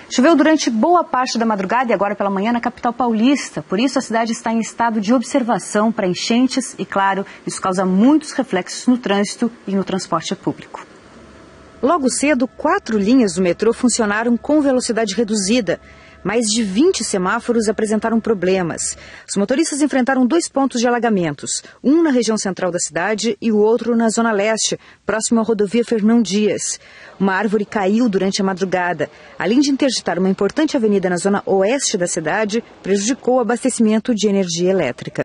Choveu durante boa parte da madrugada e agora pela manhã na capital paulista. Por isso, a cidade está em estado de observação para enchentes e, claro, isso causa muitos reflexos no trânsito e no transporte público. Logo cedo, 4 linhas do metrô funcionaram com velocidade reduzida. Mais de 20 semáforos apresentaram problemas. Os motoristas enfrentaram 2 pontos de alagamentos, um na região central da cidade e o outro na zona leste, próximo à rodovia Fernão Dias. Uma árvore caiu durante a madrugada. Além de interditar uma importante avenida na zona oeste da cidade, prejudicou o abastecimento de energia elétrica.